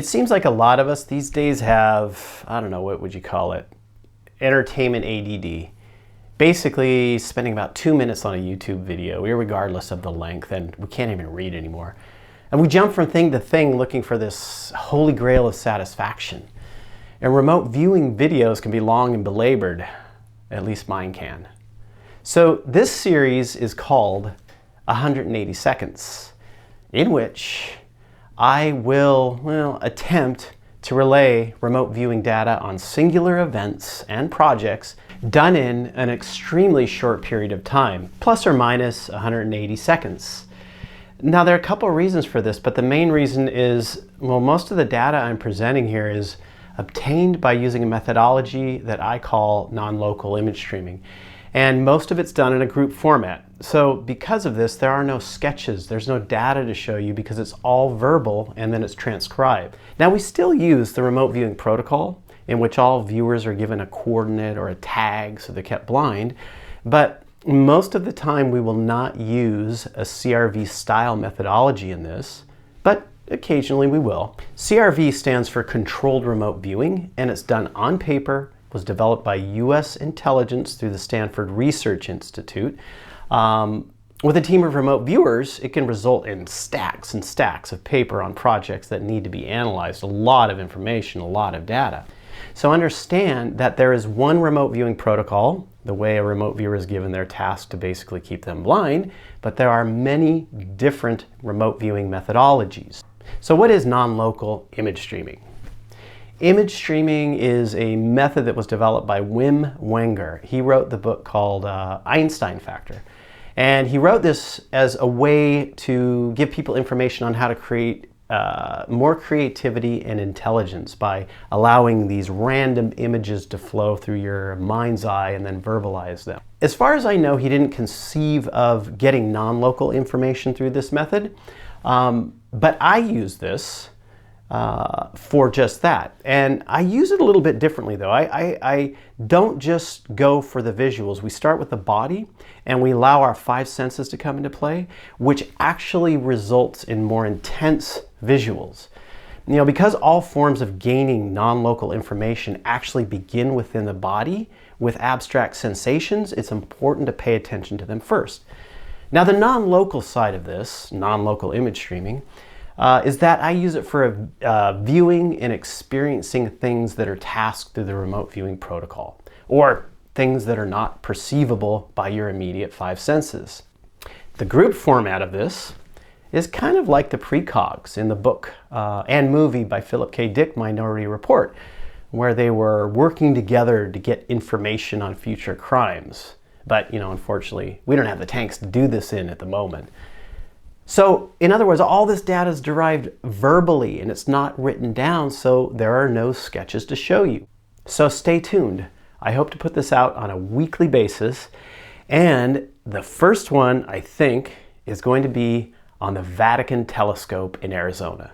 It seems like a lot of us these days have, I don't know, what would you call it? Entertainment ADD. Basically spending about 2 minutes on a YouTube video, regardless of the length, and we can't even read anymore. And we jump from thing to thing looking for this holy grail of satisfaction. And remote viewing videos can be long and belabored. At least mine can. So this series is called 180 Seconds, in which I will, attempt to relay remote viewing data on singular events and projects done in an extremely short period of time, plus or minus 180 seconds. Now, there are a couple of reasons for this, but the main reason is, well, most of the data I'm presenting here is obtained by using a methodology that I call non-local image streaming. And most of it's done in a group format. So because of this, there are no sketches, there's no data to show you because it's all verbal and then it's transcribed. Now, we still use the remote viewing protocol in which all viewers are given a coordinate or a tag so they're kept blind, but most of the time we will not use a CRV style methodology in this, but occasionally we will. CRV stands for Controlled Remote Viewing, and it's done on paper, was developed by U.S. intelligence through the Stanford Research Institute. With a team of remote viewers, it can result in stacks and stacks of paper on projects that need to be analyzed, a lot of information, a lot of data. So understand that there is one remote viewing protocol, the way a remote viewer is given their task to basically keep them blind, but there are many different remote viewing methodologies. So what is non-local image streaming? Image streaming is a method that was developed by Wim Wenger. He wrote the book called Einstein Factor. And he wrote this as a way to give people information on how to create more creativity and intelligence by allowing these random images to flow through your mind's eye and then verbalize them. As far as I know, he didn't conceive of getting non-local information through this method, but I use this for just that. And I use it a little bit differently though. I don't just go for the visuals. We start with the body and we allow our 5 senses to come into play, which actually results in more intense visuals. You know, because all forms of gaining non-local information actually begin within the body with abstract sensations, it's important to pay attention to them first. Now, the non-local side of this, non-local image streaming, is that I use it for viewing and experiencing things that are tasked through the remote viewing protocol, or things that are not perceivable by your immediate 5 senses. The group format of this is kind of like the precogs in the book and movie by Philip K. Dick, Minority Report, where they were working together to get information on future crimes. But, you know, unfortunately, we don't have the tanks to do this in at the moment. So, in other words, all this data is derived verbally and it's not written down, so there are no sketches to show you. So stay tuned. I hope to put this out on a weekly basis, and the first one, I think, is going to be on the Vatican telescope in Arizona.